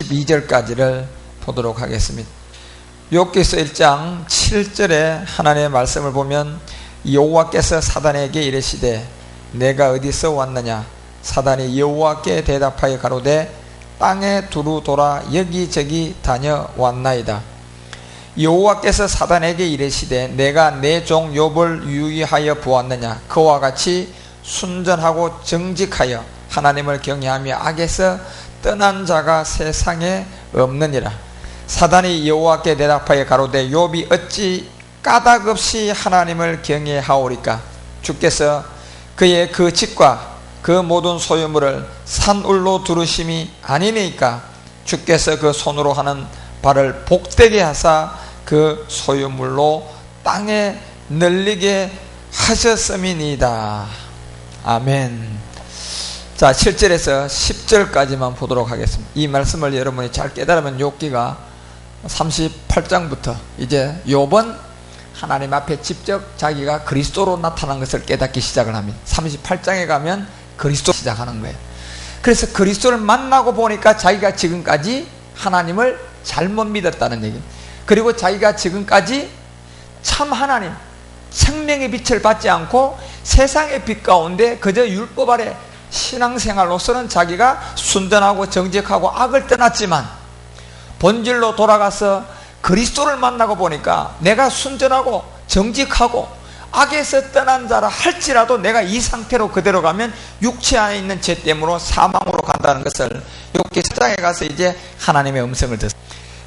12절까지를 보도록 하겠습니다. 욥기서 1장 7절에 하나님의 말씀을 보면 여호와께서 사단에게 이르시되 내가 어디서 왔느냐? 사단이 여호와께 대답하여 가로되 땅에 두루 돌아 여기저기 다녀왔나이다. 여호와께서 사단에게 이르시되 내가 내 종 욥을 유의하여 보았느냐? 그와 같이 순전하고 정직하여 하나님을 경외하며 악에서 떠난 자가 세상에 없느니라. 사단이 여호와께 대답하여 가로되 욥이 어찌 까닭없이 하나님을 경외하오리까? 주께서 그의 그 집과 그 모든 소유물을 산울로 두르심이 아니니까 주께서 그 손으로 하는 바를 복되게 하사 그 소유물로 땅에 널리게 하셨음이니이다. 아멘. 자, 7절에서 10절까지만 보도록 하겠습니다. 이 말씀을 여러분이 잘 깨달으면 욥기가 38장부터 이제 욥은 하나님 앞에 직접 자기가 그리스도로 나타난 것을 깨닫기 시작을 합니다. 38장에 가면 그리스도 시작하는 거예요. 그래서 그리스도를 만나고 보니까 자기가 지금까지 하나님을 잘못 믿었다는 얘기입니다. 그리고 자기가 지금까지 참 하나님, 생명의 빛을 받지 않고 세상의 빛 가운데 그저 율법 아래 신앙생활로서는 자기가 순전하고 정직하고 악을 떠났지만 본질로 돌아가서 그리스도를 만나고 보니까 내가 순전하고 정직하고 악에서 떠난 자라 할지라도 내가 이 상태로 그대로 가면 육체 안에 있는 죄 때문에 사망으로 간다는 것을 욥기 4장에 가서 이제 하나님의 음성을 듣습니다.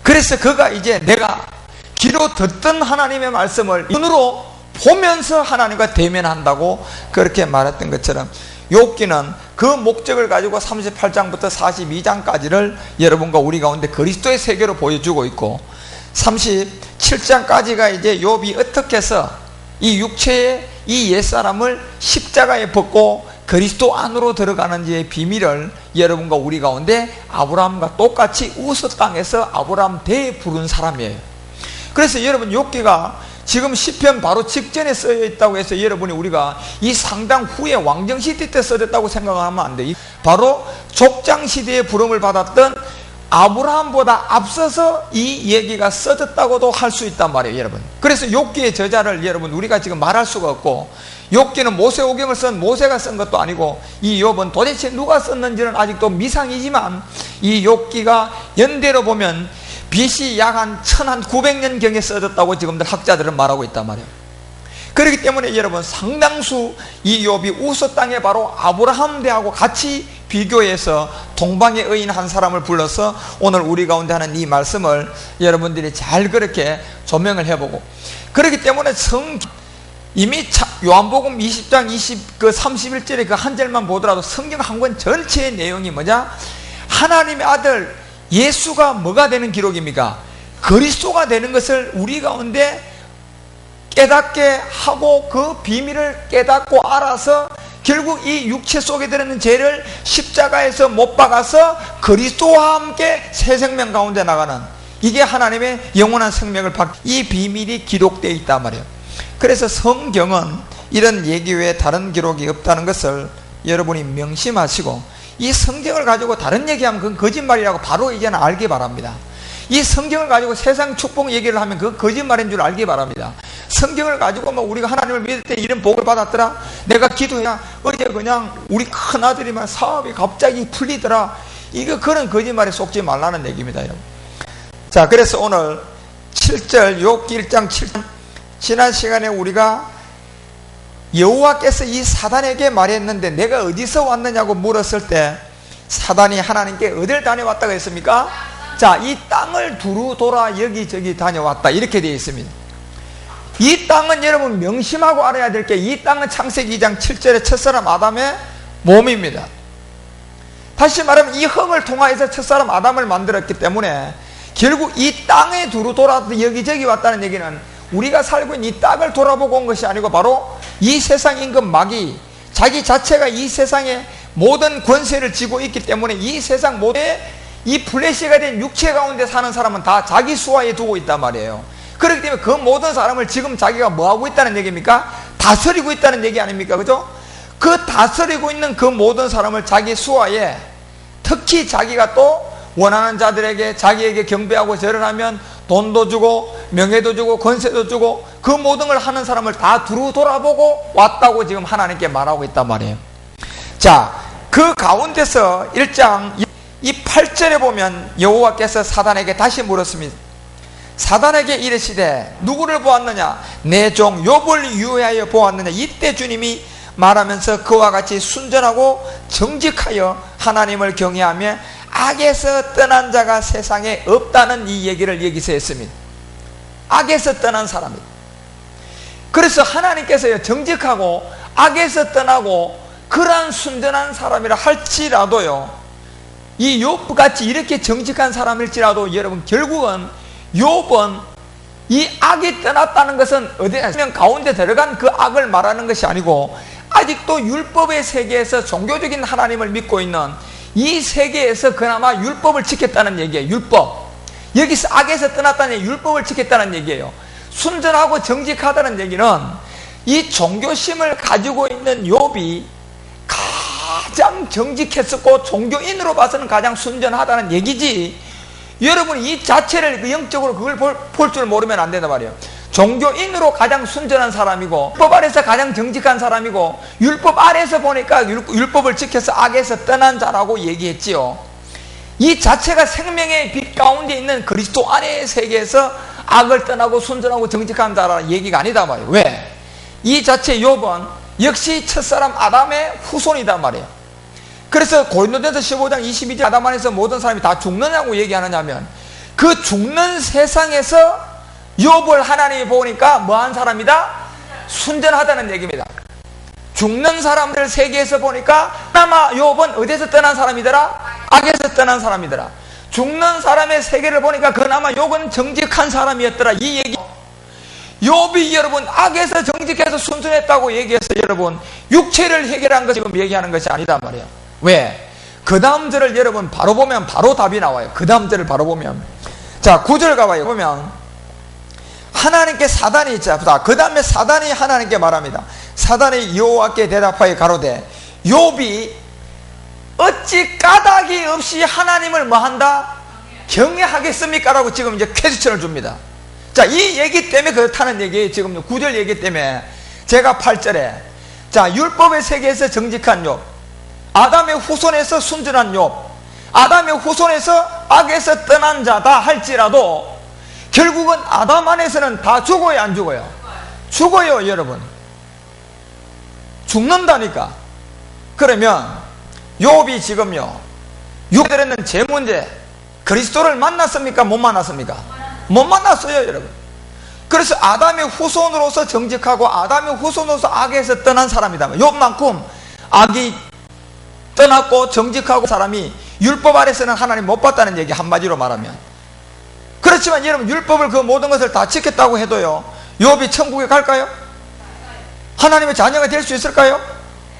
그래서 그가 이제 내가 귀로 듣던 하나님의 말씀을 눈으로 보면서 하나님과 대면한다고 그렇게 말했던 것처럼 욥기는 그 목적을 가지고 38장부터 42장까지를 여러분과 우리 가운데 그리스도의 세계로 보여주고 있고 37장까지가 이제 욥이 어떻게 해서 이 육체의 이 옛사람을 십자가에 벗고 그리스도 안으로 들어가는지의 비밀을 여러분과 우리 가운데 아브라함과 똑같이 우스 땅에서 아브라함 대에 부른 사람이에요. 그래서 여러분 욥기가 지금 시편 바로 직전에 쓰여 있다고 해서 여러분이 우리가 이 상당 후에 왕정시대 때 써졌다고 생각하면 안 돼. 바로 족장시대의 부름을 받았던 아브라함보다 앞서서 이 얘기가 써졌다고도 할 수 있단 말이에요, 여러분. 그래서 욥기의 저자를 여러분 우리가 지금 말할 수가 없고 욥기는 모세오경을 쓴 모세가 쓴 것도 아니고 이 욥은 도대체 누가 썼는지는 아직도 미상이지만 이 욥기가 연대로 보면 BC 약 한 1900년경에 써졌다고 지금들 학자들은 말하고 있단 말이에요. 그렇기 때문에 여러분 상당수 이 욥이 우스 땅에 바로 아브라함 대하고 같이 비교해서 동방의 의인 한 사람을 불러서 오늘 우리 가운데 하는 이 말씀을 여러분들이 잘 그렇게 조명을 해보고 그렇기 때문에 이미 요한복음 20장 31절의 그 한 절만 보더라도 성경 한 권 전체의 내용이 뭐냐? 하나님의 아들 예수가 뭐가 되는 기록입니까? 그리스도가 되는 것을 우리 가운데 깨닫게 하고 그 비밀을 깨닫고 알아서 결국 이 육체 속에 들어있는 죄를 십자가에서 못 박아서 그리스도와 함께 새 생명 가운데 나가는 이게 하나님의 영원한 생명을 이 비밀이 기록되어 있단 말이에요. 그래서 성경은 이런 얘기 외에 다른 기록이 없다는 것을 여러분이 명심하시고 이 성경을 가지고 다른 얘기하면 그건 거짓말이라고 바로 이제는 알기 바랍니다. 이 성경을 가지고 세상 축복 얘기를 하면 그건 거짓말인 줄 알기 바랍니다. 성경을 가지고 뭐 우리가 하나님을 믿을 때 이런 복을 받았더라, 내가 기도해야 어제 그냥 우리 큰아들이만 사업이 갑자기 풀리더라, 이거 그런 거짓말에 속지 말라는 얘기입니다, 여러분. 자, 그래서 오늘 7절 욥기 1장 7절 지난 시간에 우리가 여호와께서 이 사단에게 말했는데 내가 어디서 왔느냐고 물었을 때 사단이 하나님께 어딜 다녀왔다고 했습니까? 자, 이 땅을 두루 돌아 여기저기 다녀왔다 이렇게 되어 있습니다. 이 땅은 여러분 명심하고 알아야 될 게 이 땅은 창세기 2장 7절의 첫사람 아담의 몸입니다. 다시 말하면 이 흙을 통하여서 첫사람 아담을 만들었기 때문에 결국 이 땅에 두루 돌아 여기저기 왔다는 얘기는 우리가 살고 있는 이 땅을 돌아보고 온 것이 아니고 바로 이 세상 임금 마귀 자기 자체가 이 세상에 모든 권세를 쥐고 있기 때문에 이 세상 모든 이 플래시가 된 육체 가운데 사는 사람은 다 자기 수하에 두고 있단 말이에요. 그렇기 때문에 그 모든 사람을 지금 자기가 뭐하고 있다는 얘기입니까? 다스리고 있다는 얘기 아닙니까? 그죠? 그 다스리고 있는 그 모든 사람을 자기 수하에 특히 자기가 또 원하는 자들에게 자기에게 경배하고 절을 하면 돈도 주고 명예도 주고 권세도 주고 그 모든 걸 하는 사람을 다 두루 돌아보고 왔다고 지금 하나님께 말하고 있단 말이에요. 자, 그 가운데서 1장 이 8절에 보면 여호와께서 사단에게 다시 물었습니다. 사단에게 이르시되 누구를 보았느냐? 내 종 욥을 유하여 보았느냐? 이때 주님이 말하면서 그와 같이 순전하고 정직하여 하나님을 경외하며 악에서 떠난 자가 세상에 없다는 이 얘기를 여기서 했습니다. 악에서 떠난 사람이다. 그래서 하나님께서요, 정직하고 악에서 떠나고 그러한 순전한 사람이라 할지라도요, 이 욥같이 이렇게 정직한 사람일지라도 여러분, 결국은 욥은 이 악이 떠났다는 것은 어디에 가운데 들어간 그 악을 말하는 것이 아니고 아직도 율법의 세계에서 종교적인 하나님을 믿고 있는 이 세계에서 그나마 율법을 지켰다는 얘기예요. 율법. 여기서 악에서 떠났다는 얘기, 율법을 지켰다는 얘기예요. 순전하고 정직하다는 얘기는 이 종교심을 가지고 있는 욥이 가장 정직했었고 종교인으로 봐서는 가장 순전하다는 얘기지, 여러분 이 자체를 영적으로 그걸 볼 줄 모르면 안 된단 말이에요. 종교인으로 가장 순전한 사람이고 율법 아래서 가장 정직한 사람이고 율법 아래서 보니까 율법을 지켜서 악에서 떠난 자라고 얘기했지요. 이 자체가 생명의 빛 가운데 있는 그리스도 안의 세계에서 악을 떠나고 순전하고 정직한 자라는 얘기가 아니다 말이에요. 왜? 이 자체 욥은 역시 첫사람 아담의 후손이단 말이에요. 그래서 고린도전서 15장 22절 아담 안에서 모든 사람이 다 죽느냐고 얘기하느냐면 그 죽는 세상에서 욥을 하나님이 보니까 뭐한 사람이다? 순전하다는 얘기입니다. 죽는 사람들 세계에서 보니까 그나마 욥은 어디서 떠난 사람이더라? 악에서 떠난 사람이더라. 죽는 사람의 세계를 보니까 그나마 욥은 정직한 사람이었더라. 이 얘기. 욥이 여러분 악에서 정직해서 순전했다고 얘기해서 여러분 육체를 해결한 것 지금 얘기하는 것이 아니다 말이에요. 왜? 그 다음 절을 여러분 바로 보면 바로 답이 나와요. 그 다음 절을 바로 보면, 자 9절 가봐요. 보면 하나님께 사단이 있자. 그 다음에 사단이 하나님께 말합니다. 사단이 여호와께 대답하여 가로되 욥이 어찌 까닭이 없이 하나님을 뭐한다? 경외하겠습니까? 라고 지금 이제 퀘스천을 줍니다. 자, 이 얘기 때문에 그렇다는 얘기예요. 지금 9절 얘기 때문에 제가 8절에 자, 율법의 세계에서 정직한 욥, 아담의 후손에서 순전한 욥, 아담의 후손에서 악에서 떠난 자다 할지라도 결국은 아담 안에서는 다 죽어요, 안 죽어요? 죽어요, 여러분. 죽는다니까. 그러면 욥이 지금요, 육들에는 제 문제, 그리스도를 만났습니까? 못 만났습니까? 못 만났어요, 여러분. 그래서 아담의 후손으로서 정직하고 아담의 후손으로서 악에서 떠난 사람이다. 욥만큼 악이 떠났고 정직하고 사람이 율법 아래서는 하나님 못 봤다는 얘기, 한마디로 말하면. 그렇지만 여러분 율법을 그 모든 것을 다 지켰다고 해도요, 욥이 천국에 갈까요? 하나님의 자녀가 될 수 있을까요?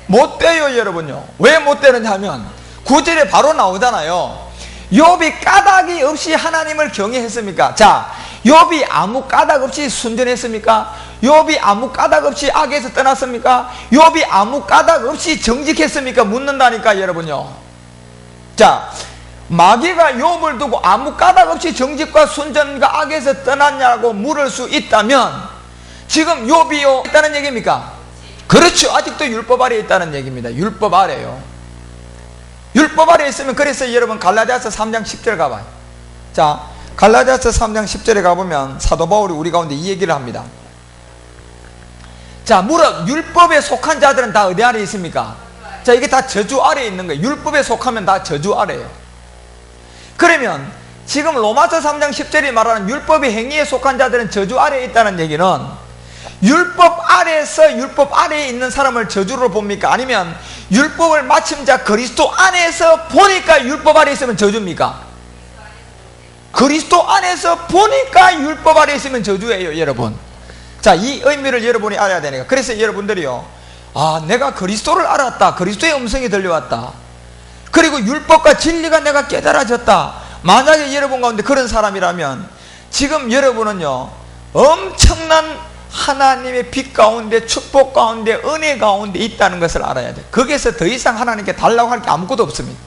못 돼요, 여러분요. 왜 못 되느냐 하면 9절에 바로 나오잖아요. 욥이 까닭이 없이 하나님을 경외했습니까? 자, 욥이 아무 까닭 없이 순전했습니까? 욥이 아무 까닭 없이 악에서 떠났습니까? 욥이 아무 까닭 없이 정직했습니까? 묻는다니까, 여러분요. 자, 마귀가 욥을 두고 아무 까닭 없이 정직과 순전과 악에서 떠났냐고 물을 수 있다면 지금 욥이요 있다는 얘기입니까? 그렇죠. 아직도 율법 아래에 있다는 얘기입니다. 율법 아래요. 율법 아래에 있으면, 그래서 여러분 갈라디아서 3장 10절 가봐요. 자, 갈라디아서 3장 10절에 가보면 사도 바울이 우리 가운데 이 얘기를 합니다. 자, 무릇 율법에 속한 자들은 다 어디 아래에 있습니까? 자, 이게 다 저주 아래에 있는 거예요. 율법에 속하면 다 저주 아래예요. 그러면 지금 로마서 3장 10절이 말하는 율법의 행위에 속한 자들은 저주 아래에 있다는 얘기는 율법 아래에서 율법 아래에 있는 사람을 저주로 봅니까? 아니면 율법을 마친 자 그리스도 안에서 보니까 율법 아래에 있으면 저주입니까? 그리스도 안에서 보니까 율법 아래에 있으면 저주예요, 여러분. 자, 이 의미를 여러분이 알아야 되니까. 그래서 여러분들이요, 아, 내가 그리스도를 알았다, 그리스도의 음성이 들려왔다, 그리고 율법과 진리가 내가 깨달아졌다. 만약에 여러분 가운데 그런 사람이라면 지금 여러분은요 엄청난 하나님의 빛 가운데, 축복 가운데, 은혜 가운데 있다는 것을 알아야 돼요. 거기에서 더 이상 하나님께 달라고 할 게 아무것도 없습니다.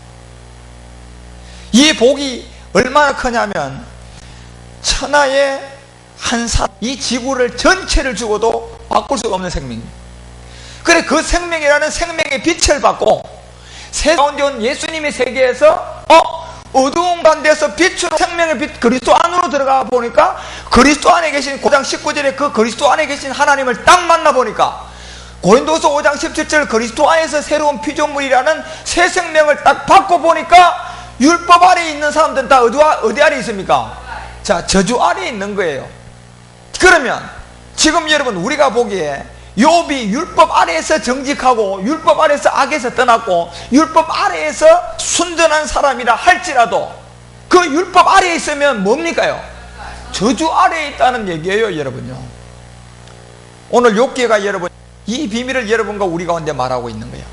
이 복이 얼마나 크냐면 천하의 한 사람, 이 지구를 전체를 주고도 바꿀 수가 없는 생명입니다. 그래 그 생명이라는 생명의 빛을 받고 세상 가운데 온 예수님의 세계에서 어두운 가운데서 빛으로 생명의 빛 그리스도 안으로 들어가 보니까 그리스도 안에 계신 5장 19절에 그 그리스도 안에 계신 하나님을 딱 만나보니까 고린도서 5장 17절 그리스도 안에서 새로운 피조물이라는 새 생명을 딱 받고 보니까 율법 아래에 있는 사람들은 다 어디 아래에 있습니까? 자, 저주 아래에 있는 거예요. 그러면 지금 여러분 우리가 보기에 욥이 율법 아래에서 정직하고 율법 아래에서 악에서 떠났고 율법 아래에서 순전한 사람이라 할지라도 그 율법 아래에 있으면 뭡니까요? 저주 아래에 있다는 얘기예요, 여러분요. 오늘 욥기가 여러분 이 비밀을 여러분과 우리 가운데 말하고 있는 거예요.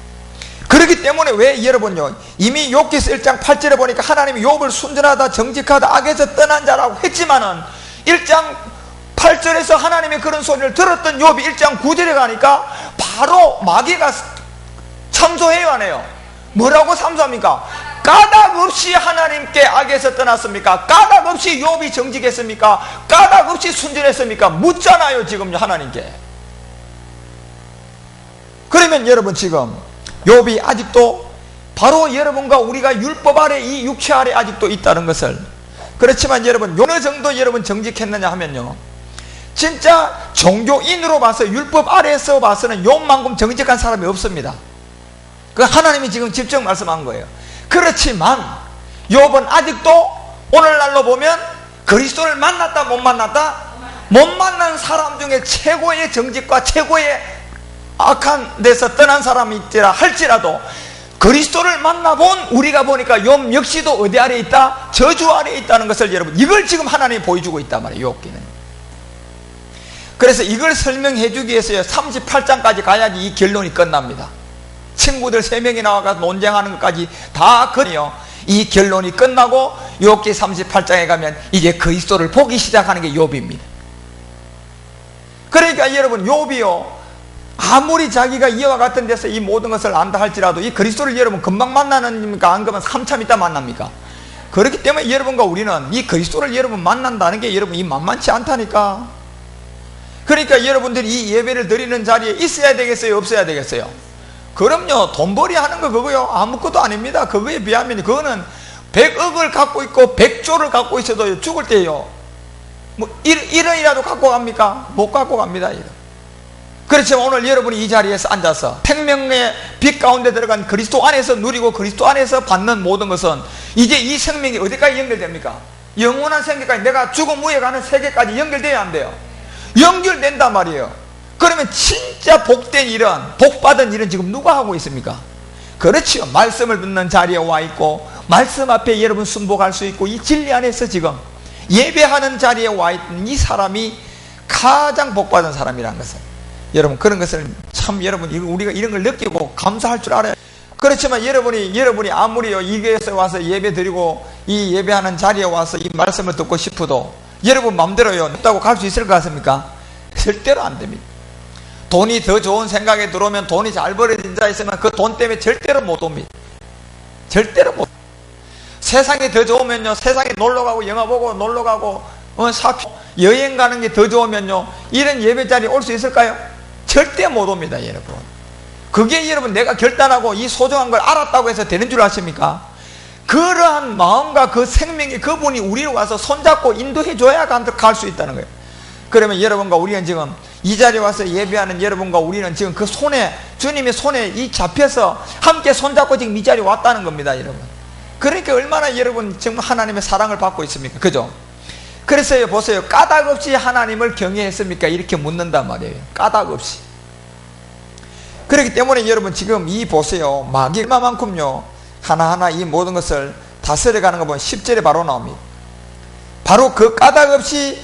그렇기 때문에 왜 여러분요 이미 욥기서 1장 8절에 보니까 하나님이 욥을 순전하다 정직하다 악에서 떠난 자라고 했지만은 1장 8절에서 하나님의 그런 소리를 들었던 욥이 1장 9절에 가니까 바로 마귀가 참소해요, 안 해요? 뭐라고 참소합니까? 까닭 없이 하나님께 악에서 떠났습니까? 까닭 없이 욥이 정직했습니까? 까닭 없이 순전했습니까? 묻잖아요, 지금 하나님께. 그러면 여러분 지금 욥이 아직도 바로 여러분과 우리가 율법 아래 이 육체 아래 아직도 있다는 것을, 그렇지만 여러분 어느 정도 여러분 정직했느냐 하면요 진짜 종교인으로 봐서 율법 아래에서 봐서는 욥만큼 정직한 사람이 없습니다. 그 하나님이 지금 직접 말씀한 거예요. 그렇지만 욥은 아직도 오늘날로 보면 그리스도를 만났다 못 만났다? 못 만난 사람 중에 최고의 정직과 최고의 악한 데서 떠난 사람이 있더라 할지라도 그리스도를 만나본 우리가 보니까 욥 역시도 어디 아래에 있다? 저주 아래에 있다는 것을 여러분 이걸 지금 하나님이 보여주고 있단 말이에요, 욥기는. 그래서 이걸 설명해 주기 위해서요 38장까지 가야지 이 결론이 끝납니다. 친구들 3명이 나와서 논쟁하는 것까지 다 그래요. 이 결론이 끝나고 욥기 38장에 가면 이제 그리스도를 보기 시작하는 게 욥입니다. 그러니까 여러분 욥이요 아무리 자기가 이와 같은 데서 이 모든 것을 안다 할지라도 이 그리스도를 여러분 금방 만나는입니까? 안 그러면 한참 있다 만납니까? 그렇기 때문에 여러분과 우리는 이 그리스도를 여러분 만난다는 게 여러분 이 만만치 않다니까. 그러니까 여러분들이 이 예배를 드리는 자리에 있어야 되겠어요? 없어야 되겠어요? 그럼요. 돈벌이 하는 거 그거요 아무것도 아닙니다. 그거에 비하면 그거는 100억을 갖고 있고 100조를 갖고 있어도 죽을 때요 뭐 1원이라도 갖고 갑니까? 못 갖고 갑니다. 그렇지만 오늘 여러분이 이 자리에서 앉아서 생명의 빛 가운데 들어간 그리스도 안에서 누리고 그리스도 안에서 받는 모든 것은 이제 이 생명이 어디까지 연결됩니까? 영원한 세계까지, 내가 죽음 후에 가는 세계까지 연결돼야 안 돼요? 연결된단 말이에요. 그러면 진짜 복된 일은, 복받은 일은 지금 누가 하고 있습니까? 그렇지요. 말씀을 듣는 자리에 와 있고 말씀 앞에 여러분 순복할 수 있고 이 진리 안에서 지금 예배하는 자리에 와 있는 이 사람이 가장 복받은 사람이라는 것을 여러분, 그런 것을 참 여러분 우리가 이런 걸 느끼고 감사할 줄 알아요. 그렇지만 여러분이 아무리 이 교회에서 와서 예배 드리고 이 예배하는 자리에 와서 이 말씀을 듣고 싶어도 여러분 마음대로요 없다고 갈 수 있을 것 같습니까? 절대로 안 됩니다. 돈이 더 좋은 생각에 들어오면, 돈이 잘 벌어진 자 있으면 그 돈 때문에 절대로 못 옵니다. 절대로 못. 세상이 더 좋으면요 세상에 놀러가고 영화 보고 놀러가고 여행 가는 게 더 좋으면요 이런 예배 자리에 올 수 있을까요? 절대 못 옵니다, 여러분. 그게 여러분 내가 결단하고 이 소중한 걸 알았다고 해서 되는 줄 아십니까? 그러한 마음과 그 생명이 그분이 우리로 와서 손잡고 인도해 줘야 갈 수 있다는 거예요. 그러면 여러분과 우리는 지금 이 자리에 와서 예배하는 여러분과 우리는 지금 그 손에, 주님의 손에 이 잡혀서 함께 손잡고 지금 이 자리에 왔다는 겁니다, 여러분. 그러니까 얼마나 여러분 지금 하나님의 사랑을 받고 있습니까? 그죠? 그래서 보세요. 까닭 없이 하나님을 경외했습니까? 이렇게 묻는단 말이에요. 까닭 없이. 그렇기 때문에 여러분 지금 이 보세요. 마귀 얼마만큼요 하나하나 이 모든 것을 다스려가는 거 보면 10절에 바로 나옵니다. 바로 그 까닭 없이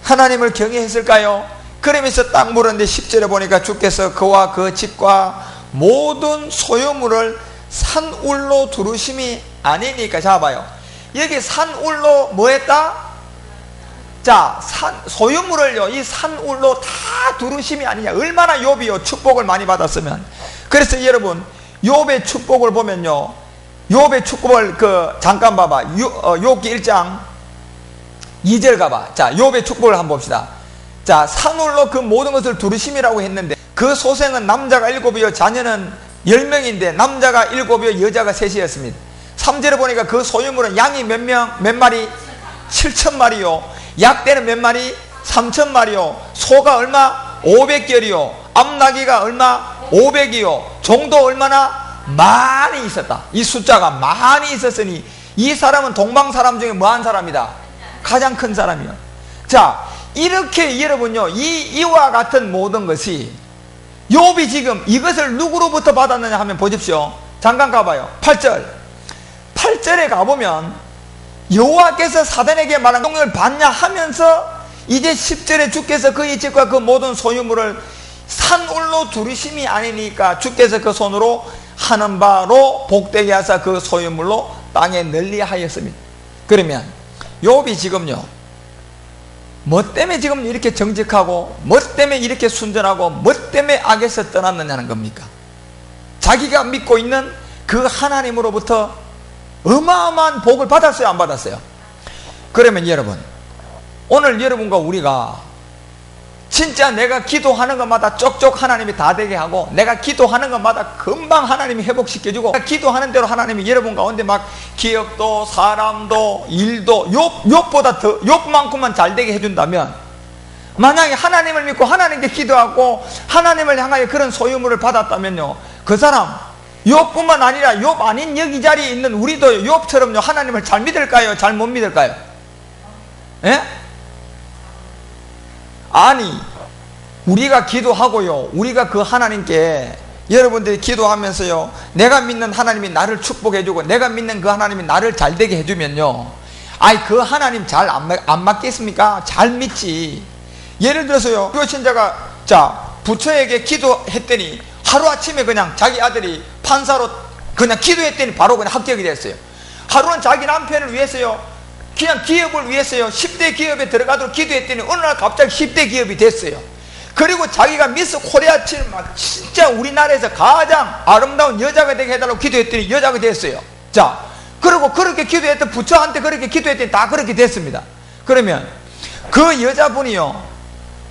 하나님을 경외했을까요? 그러면서 딱 물었는데 10절에 보니까 주께서 그와 그 집과 모든 소유물을 산울로 두르심이 아니니까. 잡아요. 여기 산울로 뭐 했다? 자, 소유물을요 이 산울로 다 두르심이 아니냐. 얼마나 욥이요 축복을 많이 받았으면. 그래서 여러분 욥의 축복을 보면요 욥의 축복을 잠깐 봐봐. 욥기 1장 2절 가봐. 자, 욥의 축복을 한번 봅시다. 자, 산울로 그 모든 것을 두루심이라고 했는데 그 소생은 남자가 7이요 자녀는 10명인데 남자가 7이요 여자가 3이었습니다. 3절에 보니까 그 소유물은 양이 몇 마리? 7,000마리요. 약대는 몇 마리? 3,000마리요. 소가 얼마? 500결이요. 암나귀가 얼마? 500이요. 종도 얼마나? 많이 있었다. 이 숫자가 많이 있었으니 이 사람은 동방 사람 중에 뭐한 사람이다? 가장 큰 사람이요. 자, 이렇게 여러분요, 이와 같은 모든 것이 욥이 지금 이것을 누구로부터 받았느냐 하면 보십시오. 잠깐 가봐요. 8절에 가보면 여호와께서 사단에게 말한 동력을 받냐 하면서 이제 10절에 주께서 그의 집과 그 모든 소유물을 산울로 두르심이 아니니까 주께서 그 손으로 하는 바로 복되게 하사 그 소유물로 땅에 널리 하였습니다. 그러면 욥이 지금요, 뭐 때문에 지금 이렇게 정직하고 뭐 때문에 이렇게 순전하고 뭐 때문에 악에서 떠났느냐는 겁니까? 자기가 믿고 있는 그 하나님으로부터 어마어마한 복을 받았어요, 안 받았어요? 그러면 여러분, 오늘 여러분과 우리가 진짜 내가 기도하는 것마다 쪽쪽 하나님이 다 되게 하고 내가 기도하는 것마다 금방 하나님이 회복시켜주고 내가 기도하는 대로 하나님이 여러분 가운데 막 기업도 사람도 일도 욥보다 더 욥만큼만 잘 되게 해준다면, 만약에 하나님을 믿고 하나님께 기도하고 하나님을 향하여 그런 소유물을 받았다면요, 그 사람 욥뿐만 아니라 욥 아닌 여기 자리에 있는 우리도 욥처럼요 하나님을 잘 믿을까요? 잘 못 믿을까요? 예? 아니, 우리가 기도하고요, 우리가 그 하나님께 여러분들이 기도하면서요 내가 믿는 하나님이 나를 축복해주고 내가 믿는 그 하나님이 나를 잘되게 해주면요, 아이 그 하나님 잘 안 맞겠습니까? 잘 믿지. 예를 들어서요, 그 신자가 자 부처에게 기도했더니 하루아침에 그냥 자기 아들이 판사로 그냥 기도했더니 바로 그냥 합격이 됐어요. 하루는 자기 남편을 위해서요 그냥 기업을 위해서요 10대 기업에 들어가도록 기도했더니 어느 날 갑자기 10대 기업이 됐어요. 그리고 자기가 미스 코리아칠 막 진짜 우리나라에서 가장 아름다운 여자가 되게 해달라고 기도했더니 여자가 됐어요. 자, 그리고 그렇게 기도했던 부처한테 그렇게 기도했더니 다 그렇게 됐습니다. 그러면 그 여자분이요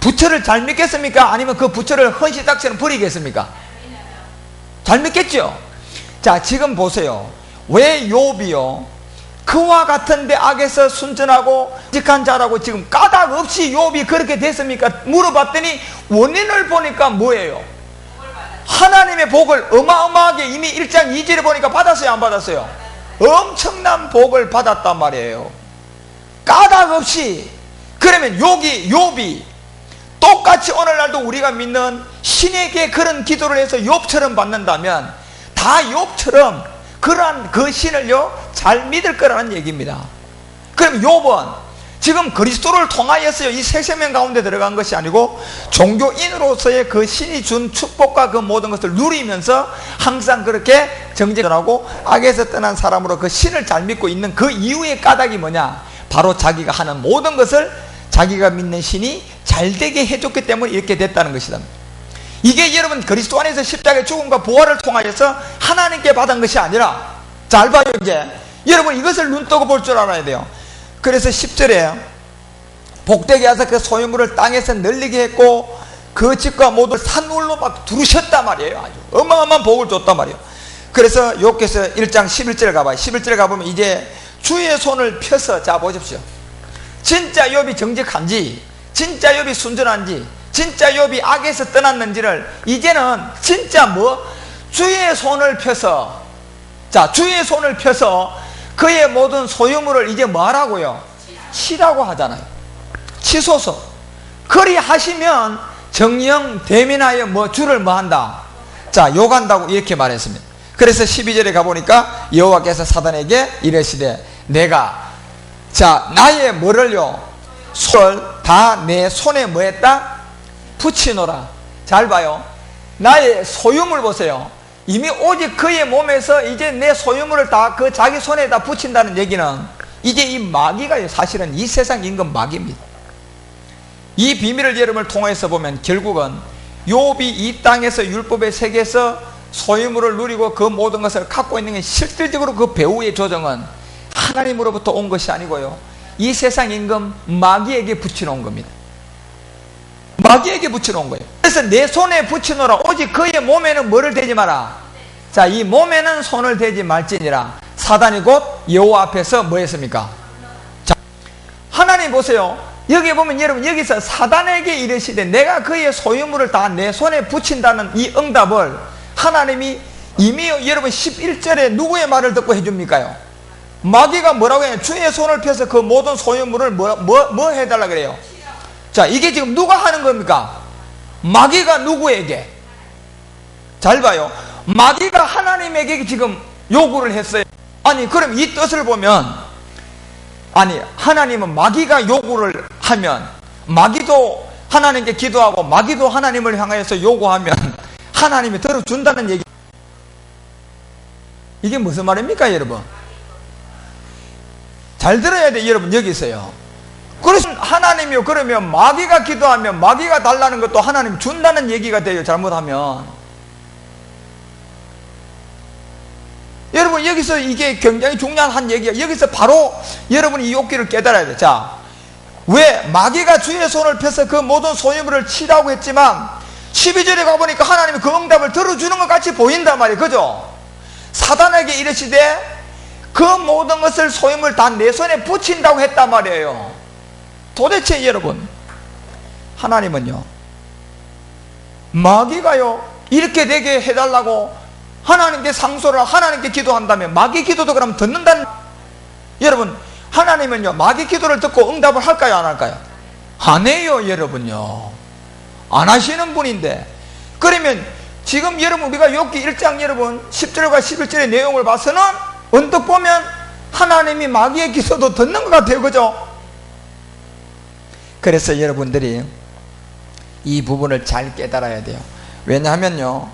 부처를 잘 믿겠습니까? 아니면 그 부처를 헌시딱지는 버리겠습니까? 잘 믿겠죠? 자, 지금 보세요. 왜 욥이요 그와 같은데 악에서 순전하고 직한 자라고 지금 까닭 없이 욥이 그렇게 됐습니까? 물어봤더니 원인을 보니까 뭐예요? 하나님의 복을 어마어마하게 이미 1장 2절에 보니까 받았어요, 안 받았어요? 엄청난 복을 받았단 말이에요. 까닭 없이. 그러면 욥이 똑같이 오늘날도 우리가 믿는 신에게 그런 기도를 해서 욥처럼 받는다면 다 욥처럼 그러한 그 신을요 잘 믿을 거라는 얘기입니다. 그럼 욥은 지금 그리스도를 통하여서요 이 새 생명 가운데 들어간 것이 아니고 종교인으로서의 그 신이 준 축복과 그 모든 것을 누리면서 항상 그렇게 정직하고 악에서 떠난 사람으로 그 신을 잘 믿고 있는 그 이유의 까닭이 뭐냐? 바로 자기가 하는 모든 것을 자기가 믿는 신이 잘되게 해줬기 때문에 이렇게 됐다는 것이다. 이게 여러분 그리스도 안에서 십자가의 죽음과 부활을 통하여서 하나님께 받은 것이 아니라, 잘 봐요. 이제 여러분 이것을 눈뜨고 볼 줄 알아야 돼요. 그래서 10절에 복되게 하사 그 소유물을 땅에서 널리게 했고 그 집과 모두 산울로 막 두르셨단 말이에요. 아주 어마어마한 복을 줬단 말이에요. 그래서 욥기서 1장 11절에 가봐요. 11절에 가보면 이제 주의 손을 펴서, 자 보십시오, 진짜 욥이 정직한지, 진짜 욥이 순전한지, 진짜 욥이 악에서 떠났는지를 이제는 진짜 주의 손을 펴서, 자 주의 손을 펴서 그의 모든 소유물을 이제 뭐하라고요? 치라고 하잖아요. 치소서. 그리 하시면 정령 대면하여 주를 뭐한다? 자 욕한다고 이렇게 말했습니다. 그래서 12절에 가보니까 여호와께서 사단에게 이르시되 내가 자 나의 뭐를요? 손을 다 내 손에 뭐했다? 붙이노라. 잘 봐요. 나의 소유물 보세요. 이미 오직 그의 몸에서 이제 내 소유물을 다 그 자기 손에다 붙인다는 얘기는 이제 이 마귀가 사실은 이 세상 임금 마귀입니다. 이 비밀을 여러분을 통해서 보면 결국은 욥이 이 땅에서 율법의 세계에서 소유물을 누리고 그 모든 것을 갖고 있는 게 실질적으로 그 배후의 조정은 하나님으로부터 온 것이 아니고요, 이 세상 임금 마귀에게 붙여놓은 겁니다. 마귀에게 붙여놓은 거예요. 그래서 내 손에 붙여놓으라. 오직 그의 몸에는 뭐를 대지 마라. 자, 이 몸에는 손을 대지 말지니라. 사단이 곧 여호와 앞에서 뭐 했습니까? 자, 하나님 보세요. 여기 보면 여러분, 여기서 사단에게 이르시되 내가 그의 소유물을 다 내 손에 붙인다는 이 응답을 하나님이 이미 여러분 11절에 누구의 말을 듣고 해줍니까요? 마귀가 뭐라고 해요? 주의 손을 펴서 그 모든 소유물을 뭐 해달라 그래요? 자, 이게 지금 누가 하는 겁니까? 마귀가 누구에게? 잘 봐요. 마귀가 하나님에게 지금 요구를 했어요. 아니, 그럼 이 뜻을 보면, 아니, 하나님은 마귀가 요구를 하면, 마귀도 하나님께 기도하고 마귀도 하나님을 향하여서 요구하면 하나님이 들어준다는 얘기. 이게 무슨 말입니까, 여러분? 잘 들어야 돼, 여러분. 여기 있어요. 그래서 하나님이요, 그러면 마귀가 기도하면 마귀가 달라는 것도 하나님 준다는 얘기가 돼요, 잘못하면. 여러분, 여기서 이게 굉장히 중요한 한 얘기야. 여기서 바로 여러분이 이 욕기를 깨달아야 돼. 자, 왜 마귀가 주의 손을 펴서 그 모든 소유물을 치라고 했지만 12절에 가보니까 하나님이 그 응답을 들어주는 것 같이 보인단 말이에요. 그죠? 사단에게 이르시되 그 모든 것을 소유물 다 내 손에 붙인다고 했단 말이에요. 도대체 여러분, 하나님은요, 마귀가요 이렇게 되게 해달라고 하나님께 상소를, 하나님께 기도한다면 마귀 기도도 그럼 듣는다는. 여러분, 하나님은요 마귀 기도를 듣고 응답을 할까요, 안 할까요? 안 해요, 여러분요. 안 하시는 분인데. 그러면 지금 여러분 우리가 욥기 1장 여러분 10절과 11절의 내용을 봐서는 언뜻 보면 하나님이 마귀의 기도도 듣는 것 같아요. 그죠? 그래서 여러분들이 이 부분을 잘 깨달아야 돼요. 왜냐하면요,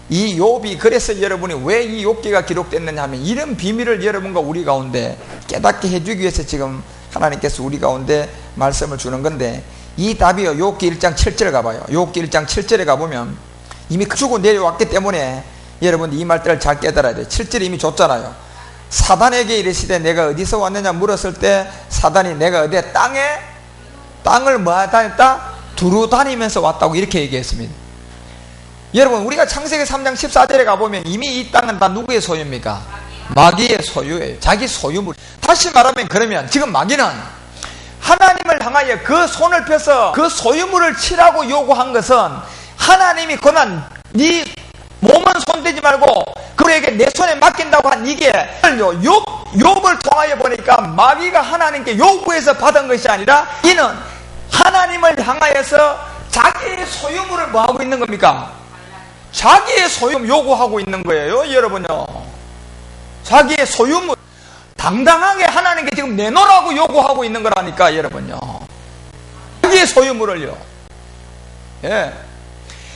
이 욥이, 그래서 여러분이 왜 이 욥기가 기록됐느냐 하면 이런 비밀을 여러분과 우리 가운데 깨닫게 해주기 위해서 지금 하나님께서 우리 가운데 말씀을 주는 건데, 이 답이요, 욥기 1장 7절에 가봐요. 욥기 1장 7절에 가보면 이미 주고 내려왔기 때문에 여러분 이 말들을 잘 깨달아야 돼요. 7절에 이미 줬잖아요. 사단에게 이르시되 내가 어디서 왔느냐 물었을 때 사단이 내가 어디에 땅을 뭐 하다 했다? 두루 다니면서 왔다고 이렇게 얘기했습니다. 여러분, 우리가 창세기 3장 14절에 가보면 이미 이 땅은 다 누구의 소유입니까? 마귀의 소유예요. 자기 소유물. 다시 말하면, 그러면 지금 마귀는 하나님을 향하여 그 손을 펴서 그 소유물을 치라고 요구한 것은 하나님이 그만 네 몸은 손대지 말고 그에게 내 손에 맡긴다고 한 이게 욥을 통하여 보니까 마귀가 하나님께 요구해서 받은 것이 아니라 이는 하나님을 향하여서 자기의 소유물을 뭐 하고 있는 겁니까? 자기의 소유물 요구하고 있는 거예요, 여러분요. 자기의 소유물 당당하게 하나님께 지금 내놓으라고 요구하고 있는 거라니까, 여러분요. 자기의 소유물을요. 예.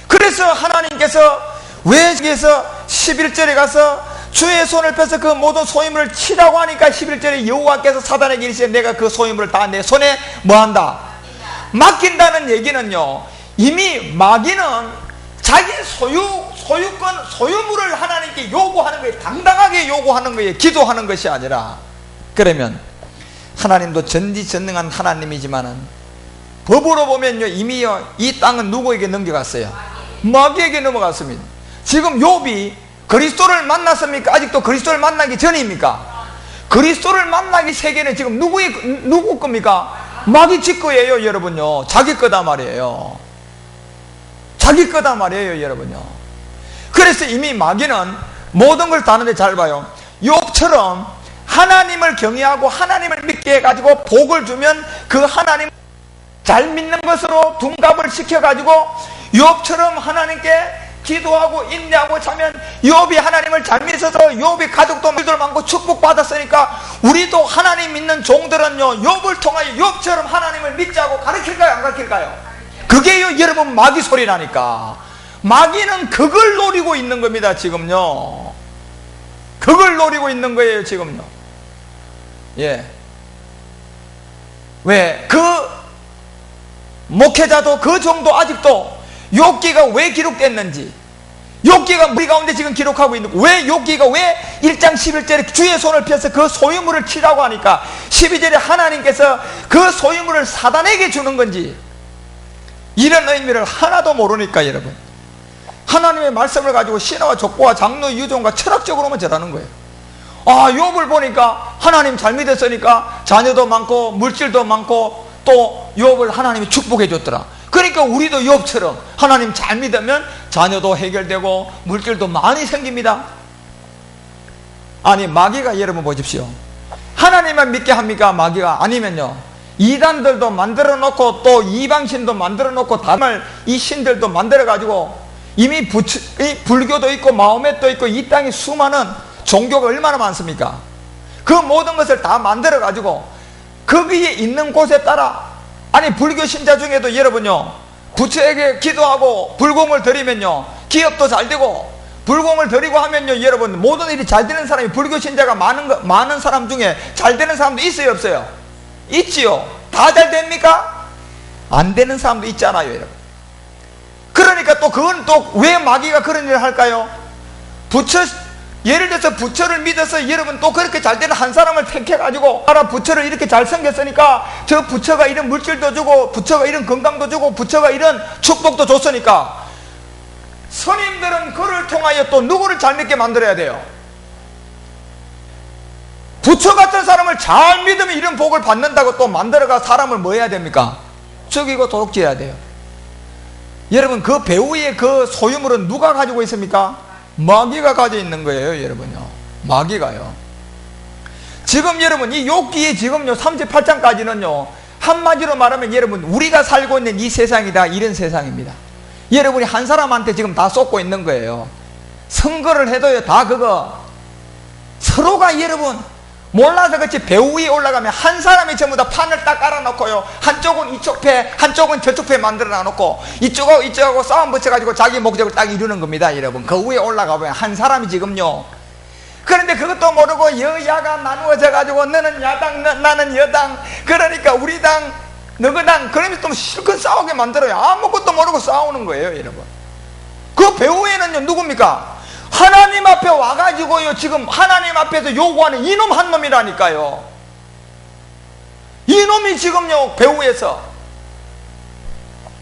그래서 하나님께서 왜 여기서 11절에 가서 주의 손을 펴서 그 모든 소유물을 치라고 하니까 11절에 여호와께서 사단에게 이르시되 내가 그 소유물을 다 내 손에 뭐한다? 맡긴다는 얘기는요, 이미 마귀는 자기 소유물을 하나님께 요구하는 거예요. 당당하게 요구하는 거예요. 기도하는 것이 아니라. 그러면 하나님도 전지전능한 하나님이지만은 법으로 보면요, 이미요 이 땅은 누구에게 넘겨갔어요? 마귀에게 넘어갔습니다. 지금 욥이 그리스도를 만났습니까? 아직도 그리스도를 만나기 전입니까? 그리스도를 만나기 세계는 지금 누구 겁니까? 마귀 집 거예요, 여러분요. 자기 거다 말이에요. 자기 거다 말이에요, 여러분요. 그래서 이미 마귀는 모든 걸 다는데 잘 봐요. 욥처럼 하나님을 경외하고 하나님을 믿게 해가지고 복을 주면 그 하나님 잘 믿는 것으로 둔갑을 시켜가지고 욥처럼 하나님께 기도하고 인내하고 자면 욥이 하나님을 잘 믿어서 욥이 가족도 많고 축복받았으니까 우리도 하나님 믿는 종들은요 욥을 통하여 욥처럼 하나님을 믿자고 가르칠까요, 안 가르칠까요? 그게요 여러분 마귀 소리라니까. 마귀는 그걸 노리고 있는 겁니다, 지금요. 그걸 노리고 있는 거예요, 지금요. 예. 왜? 그 목회자도 그 정도 아직도 욥기가 왜 기록됐는지, 욥기가 우리 가운데 지금 기록하고 있는 왜 욥기가 왜 1장 11절에 주의 손을 펴서 그 소유물을 치라고 하니까 12절에 하나님께서 그 소유물을 사단에게 주는 건지 이런 의미를 하나도 모르니까 여러분 하나님의 말씀을 가지고 신화와 족보와 장로 유종과 철학적으로만 전하는 거예요. 아, 욥을 보니까 하나님 잘 믿었으니까 자녀도 많고 물질도 많고 또 욥을 하나님이 축복해 줬더라. 그러니까 우리도 욥처럼 하나님 잘 믿으면 자녀도 해결되고 물질도 많이 생깁니다. 아니 마귀가 여러분 보십시오. 하나님만 믿게 합니까? 마귀가 아니면요 이단들도 만들어 놓고 또 이방신도 만들어 놓고 다음을 이 신들도 만들어 가지고 이미 불교도 있고 마호멧도 있고 이 땅에 수많은 종교가 얼마나 많습니까? 그 모든 것을 다 만들어 가지고 거기에 있는 곳에 따라 아니 불교 신자 중에도 여러분요 부처에게 기도하고 불공을 드리면요 기업도 잘 되고 불공을 드리고 하면요 여러분 모든 일이 잘 되는 사람이 불교 신자가 많은 사람 중에 잘 되는 사람도 있어요 없어요? 있지요. 다 잘 됩니까? 안 되는 사람도 있잖아요 여러분. 그러니까 또 그건 또 왜 마귀가 그런 일을 할까요? 예를 들어서 부처를 믿어서 여러분 또 그렇게 잘 되는 한 사람을 택해가지고 알아 부처를 이렇게 잘 섬겼으니까 저 부처가 이런 물질도 주고 부처가 이런 건강도 주고 부처가 이런 축복도 줬으니까 스님들은 그를 통하여 또 누구를 잘 믿게 만들어야 돼요? 부처 같은 사람을 잘 믿으면 이런 복을 받는다고 또 만들어가 사람을 뭐 해야 됩니까? 죽이고 도둑질해야 돼요. 여러분 그 배후의 그 소유물은 누가 가지고 있습니까? 마귀가 가지고 있는 거예요 여러분요. 마귀가요. 지금 여러분 이 욥기에 지금요 38장까지는요 한마디로 말하면 여러분 우리가 살고 있는 이 세상이 다 이런 세상입니다. 여러분이 한 사람한테 지금 다 쏟고 있는 거예요. 선거를 해도요 다 그거 서로가 여러분 몰라서 그렇지 배 위에 올라가면 한 사람이 전부 다 판을 딱 깔아놓고요 한쪽은 이쪽 패 한쪽은 저쪽 패 만들어 놔놓고 이쪽하고 싸움 붙여가지고 자기 목적을 딱 이루는 겁니다 여러분. 그 위에 올라가보면 한 사람이 지금요 그런데 그것도 모르고 여야가 나누어져 가지고 너는 야당 나는 여당 그러니까 우리 당 너그 당 그러면서 또 실컷 싸우게 만들어요. 아무것도 모르고 싸우는 거예요 여러분. 그 배후에는요 누굽니까? 하나님 앞에 와가지고요 지금 하나님 앞에서 요구하는 이놈 한 놈이라니까요. 이놈이 지금요 배후에서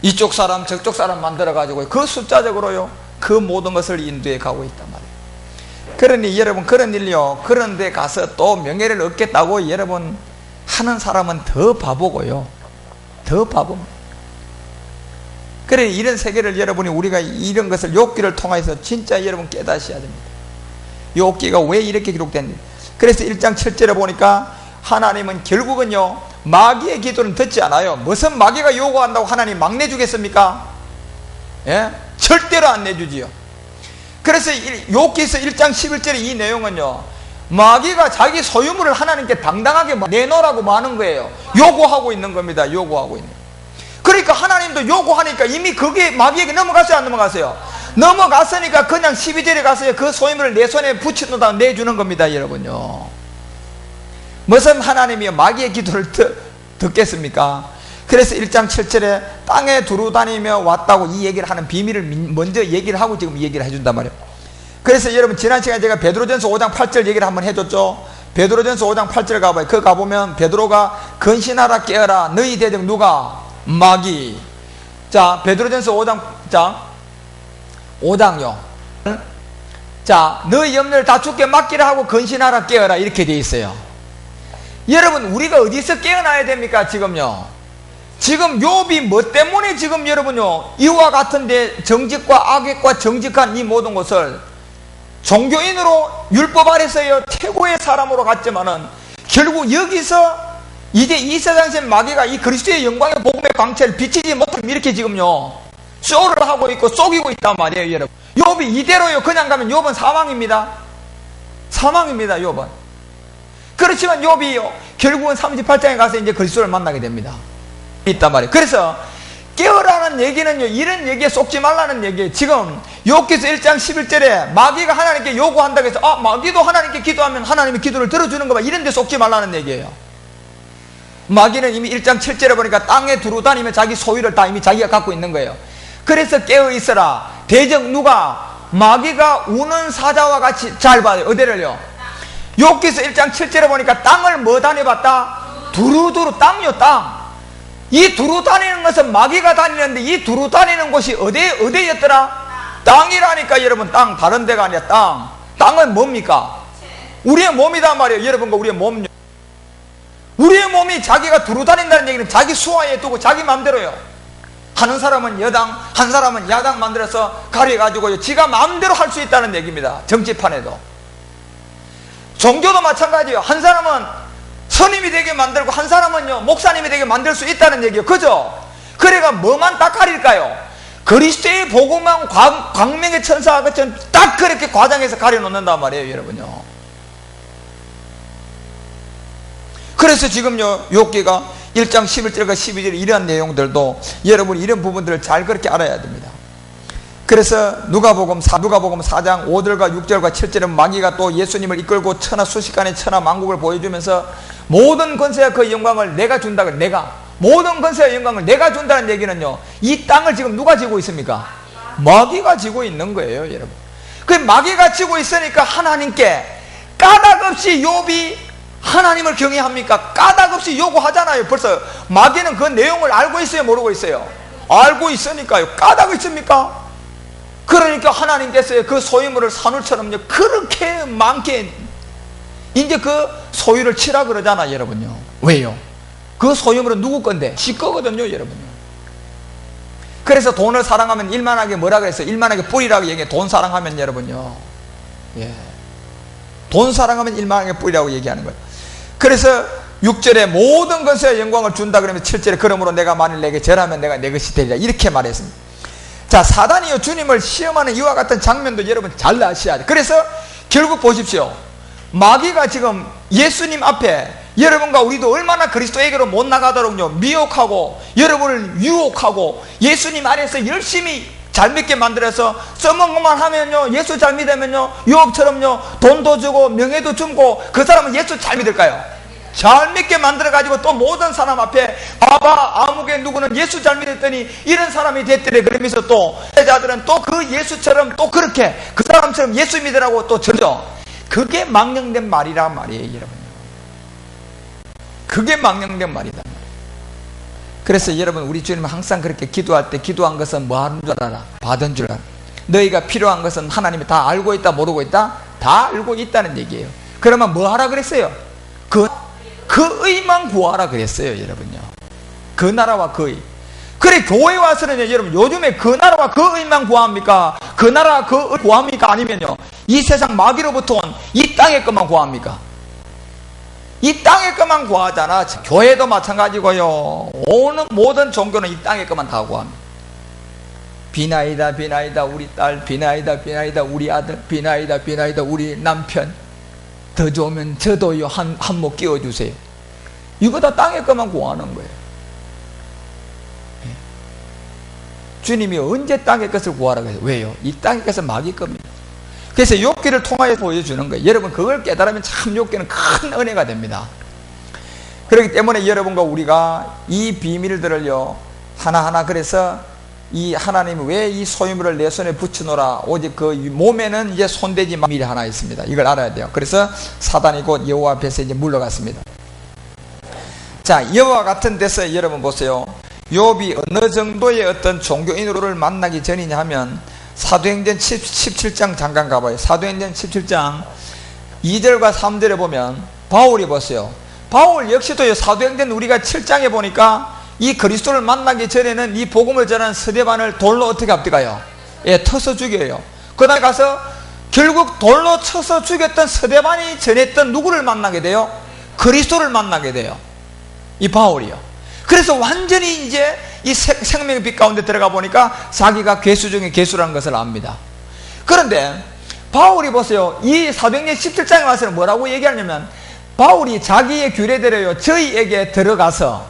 이쪽 사람 저쪽 사람 만들어가지고 그 숫자적으로요 그 모든 것을 인도해 가고 있단 말이에요. 그러니 여러분 그런 일요 그런 데 가서 또 명예를 얻겠다고 여러분 하는 사람은 더 바보고요 더 바보입니다. 그래 이런 세계를 여러분이 우리가 이런 것을 욥기를 통해서 진짜 여러분 깨닫으셔야 됩니다. 욥기가 왜 이렇게 기록됐는지. 그래서 1장 7절에 보니까 하나님은 결국은요 마귀의 기도는 듣지 않아요. 무슨 마귀가 요구한다고 하나님 막 내주겠습니까? 예? 절대로 안 내주지요. 그래서 욥기서 1장 11절의 이 내용은요 마귀가 자기 소유물을 하나님께 당당하게 내놓으라고 하는 거예요. 요구하고 있는 겁니다. 요구하고 있는. 그러니까 하나님도 요구하니까 이미 그게 마귀에게 넘어갔어요 안 넘어갔어요? 넘어갔으니까 그냥 12절에 가서요 그 소유물을 내 손에 붙여놓다 내주는 겁니다 여러분요. 무슨 하나님이 마귀의 기도를 듣겠습니까? 그래서 1장 7절에 땅에 두루 다니며 왔다고 이 얘기를 하는 비밀을 먼저 얘기를 하고 지금 얘기를 해준단 말이에요. 그래서 여러분 지난 시간에 제가 베드로전서 5장 8절 얘기를 한번 해줬죠. 베드로전서 5장 8절 가봐요. 그 가보면 베드로가 근신하라 깨어라 너희 대적 누가? 마귀. 자 베드로전서 5장 자 5장요 자 너희 염려를 다 주께 맡기라 하고 근신하라 깨어라 이렇게 돼 있어요. 여러분 우리가 어디서 깨어나야 됩니까? 지금요 지금 욥이 뭐 때문에 지금 여러분요 이와 같은데 정직과 악액과 정직한 이 모든 것을 종교인으로 율법 아래서요 최고의 사람으로 갔지만은 결국 여기서 이제 이 세상에서 마귀가 이 그리스도의 영광의 복음의 광채를 비치지 못하면 이렇게 지금요 쇼를 하고 있고 속이고 있단 말이에요 여러분. 욥이 이대로요 그냥 가면 욥은 사망입니다. 사망입니다 욥은. 그렇지만 욥이요 결국은 38장에 가서 이제 그리스도를 만나게 됩니다. 있단 말이에요. 그래서 깨어라는 얘기는요 이런 얘기에 속지 말라는 얘기예요. 지금 욥기서 1장 11절에 마귀가 하나님께 요구한다고 해서 아 마귀도 하나님께 기도하면 하나님이 기도를 들어주는 거 봐 이런 데 속지 말라는 얘기예요. 마귀는 이미 1장 7절에 보니까 땅에 두루 다니며 자기 소유를 다 이미 자기가 갖고 있는 거예요. 그래서 깨어 있어라. 대적 누가? 마귀가 우는 사자와 같이 잘 봐요. 어디를요? 욥기서 1장 7절에 보니까 땅을 뭐 다녀봤다? 두루두루 땅요, 땅. 이 두루 다니는 것은 마귀가 다니는데 이 두루 다니는 곳이 어디였더라? 땅이라니까 여러분. 땅, 다른 데가 아니라 땅. 땅은 뭡니까? 우리의 몸이단 말이에요. 여러분과 우리의 몸요. 우리의 몸이 자기가 두루 다닌다는 얘기는 자기 수하에 두고 자기 마음대로요. 하는 사람은 여당, 한 사람은 야당 만들어서 가려가지고 지가 마음대로 할 수 있다는 얘기입니다. 정치판에도. 종교도 마찬가지예요. 한 사람은 스님이 되게 만들고 한 사람은요 목사님이 되게 만들 수 있다는 얘기예요. 그죠? 그래가 뭐만 딱 가릴까요? 그리스도의 복음만 광명의 천사와 같이 딱 그렇게 과장해서 가려놓는단 말이에요, 여러분요. 그래서 지금요 욥기가 1장 11절과 12절 이러한 내용들도 여러분이 이런 부분들을 잘 그렇게 알아야 됩니다. 그래서 누가복음 4장 5절과 6절과 7절은 마귀가 또 예수님을 이끌고 천하 수식간의 천하 만국을 보여주면서 모든 권세와 그 영광을 내가 준다. 모든 권세와 영광을 내가 준다는 얘기는요, 이 땅을 지금 누가 지고 있습니까? 마귀가 지고 있는 거예요, 여러분. 그 마귀가 지고 있으니까 하나님께 까닭없이 욥이 하나님을 경외합니까? 까닭없이 요구하잖아요. 벌써 마귀는 그 내용을 알고 있어요, 모르고 있어요? 알고 있으니까요. 까닭이 있습니까? 그러니까 하나님께서 그 소유물을 산울처럼요 그렇게 많게 이제 그 소유를 치라 그러잖아, 여러분요. 왜요? 그 소유물은 누구 건데? 지 거거든요, 여러분요. 그래서 돈을 사랑하면 일만하게 뭐라 그랬어요? 일만하게 뿌리라고 얘기해. 돈 사랑하면 여러분요, 예, 돈 사랑하면 일만하게 뿌리라고 얘기하는 거예요. 그래서 6절에 모든 것에 영광을 준다 그러면 7절에 그러므로 내가 만일 내게 절하면 내가 내 것이 되리라 이렇게 말했습니다. 자, 사단이요 주님을 시험하는 이와 같은 장면도 여러분 잘 아셔야 돼요. 그래서 결국 보십시오. 마귀가 지금 예수님 앞에 여러분과 우리도 얼마나 그리스도에게로 못 나가도록요 미혹하고 여러분을 유혹하고 예수님 안에서 열심히 잘 믿게 만들어서 써먹기만 하면요 예수 잘 믿으면요 욥처럼요 돈도 주고 명예도 주고 그 사람은 예수 잘 믿을까요? 잘 믿게 만들어가지고 또 모든 사람 앞에 봐봐 아무개 누구는 예수 잘 믿었더니 이런 사람이 됐더래 그러면서 또 여자들은 또 그 예수처럼 또 그렇게 그 사람처럼 예수 믿으라고 또 저죠. 그게 망령된 말이란 말이에요, 여러분. 그게 망령된 말이다. 그래서 여러분 우리 주님은 항상 그렇게 기도할 때 기도한 것은 뭐 하는 줄 알아? 받은 줄 알아. 너희가 필요한 것은 하나님이 다 알고 있다 모르고 있다? 다 알고 있다는 얘기예요. 그러면 뭐 하라 그랬어요? 그 의만 구하라 그랬어요, 여러분요. 그 나라와 그 의. 그래 교회 와서는요 여러분 요즘에 그 나라와 그 의만 구합니까? 그 나라 그 의 구합니까? 아니면요 이 세상 마귀로부터 온 이 땅의 것만 구합니까? 이 땅의 것만 구하잖아. 교회도 마찬가지고요. 오는 모든 종교는 이 땅의 것만 다 구합니다. 비나이다 비나이다 우리 딸, 비나이다 비나이다 우리 아들, 비나이다 비나이다 우리 남편, 더 좋으면 저도요 한몫 끼워주세요. 이거 다 땅의 것만 구하는 거예요. 주님이 언제 땅의 것을 구하라 그래요? 왜요? 이 땅의 것은 마귀 겁니다. 그래서 욥기를 통하여 보여주는 거예요. 여러분 그걸 깨달으면 참 욥기는 큰 은혜가 됩니다. 그렇기 때문에 여러분과 우리가 이 비밀들을요 하나하나 그래서 이 하나님이 왜 이 소유물을 내 손에 붙여놓으라 오직 그 몸에는 이제 손대지 마 비밀이 하나 있습니다. 이걸 알아야 돼요. 그래서 사단이 곧 여호와 앞에서 이제 물러갔습니다. 자, 여호와 같은 데서 여러분 보세요. 욥이 어느 정도의 어떤 종교인으로를 만나기 전이냐 하면 사도행전 17장 잠깐 가봐요. 사도행전 17장 2절과 3절에 보면 바울이 보세요. 바울 역시도 사도행전 우리가 7장에 보니까 이 그리스도를 만나기 전에는 이 복음을 전한 스데반을 돌로 어떻게 합니까요? 예, 터서 죽여요. 그 다음에 가서 결국 돌로 쳐서 죽였던 스데반이 전했던 누구를 만나게 돼요? 그리스도를 만나게 돼요. 이 바울이요. 그래서 완전히 이제 이 생명의 빛 가운데 들어가 보니까 자기가 괴수 중에 괴수라는 것을 압니다. 그런데 바울이 보세요. 이 사도행전 17장에 와서는 뭐라고 얘기하냐면 바울이 자기의 규례대로요 저희에게 들어가서,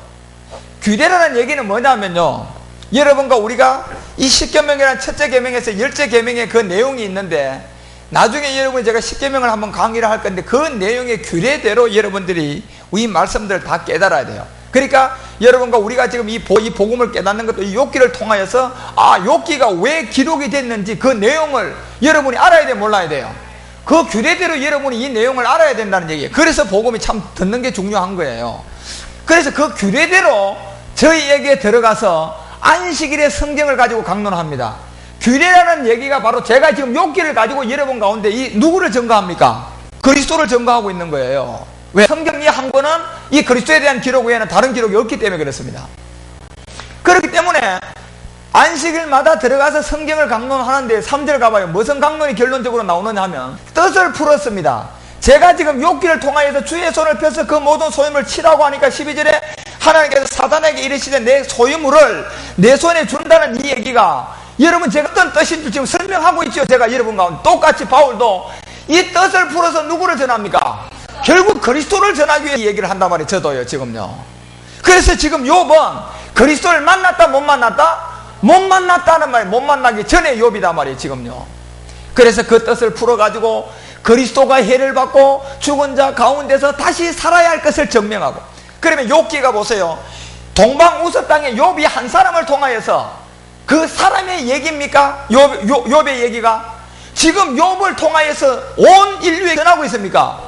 규례라는 얘기는 뭐냐면요 여러분과 우리가 이 십계명이라는 첫째 계명에서 열째 계명의 그 내용이 있는데 나중에 여러분이 제가 십계명을 한번 강의를 할 건데 그 내용의 규례대로 여러분들이 이 말씀들을 다 깨달아야 돼요. 그러니까 여러분과 우리가 지금 이 복음을 깨닫는 것도 이 욥기를 통하여서 욥기가 왜 기록이 됐는지 그 내용을 여러분이 알아야 돼요, 몰라야 돼요? 그 규례대로 여러분이 이 내용을 알아야 된다는 얘기예요. 그래서 복음이 참 듣는 게 중요한 거예요. 그래서 그 규례대로 저희에게 들어가서 안식일의 성경을 가지고 강론합니다. 규례라는 얘기가 바로 제가 지금 욥기를 가지고 여러분 가운데 이 누구를 증거합니까? 그리스도를 증거하고 있는 거예요. 왜? 성경이 한 권은 이 그리스도에 대한 기록 외에는 다른 기록이 없기 때문에 그렇습니다. 그렇기 때문에 안식일마다 들어가서 성경을 강론하는데 3절 가봐요. 무슨 강론이 결론적으로 나오느냐 하면 뜻을 풀었습니다. 제가 지금 욥기를 통하여서 주의 손을 펴서 그 모든 소유물을 치라고 하니까 12절에 하나님께서 사단에게 이르시되 내 소유물을 내 손에 준다는 이 얘기가 여러분 제가 어떤 뜻인지 지금 설명하고 있죠. 제가 여러분 가운데 똑같이 바울도 이 뜻을 풀어서 누구를 전합니까? 결국 그리스도를 전하기 위해 얘기를 한단 말이에요. 저도요 지금요. 그래서 지금 욥은 그리스도를 만났다 못 만났다? 못 만났다는 말이에요. 못 만나기 전에 욥이단 말이에요 지금요. 그래서 그 뜻을 풀어가지고 그리스도가 해를 받고 죽은 자 가운데서 다시 살아야 할 것을 증명하고, 그러면 욥기가 보세요. 동방우서 땅에 욥이 한 사람을 통하여서 그 사람의 얘기입니까? 욥의 얘기가 지금 욥을 통하여서 온 인류에 전하고 있습니까?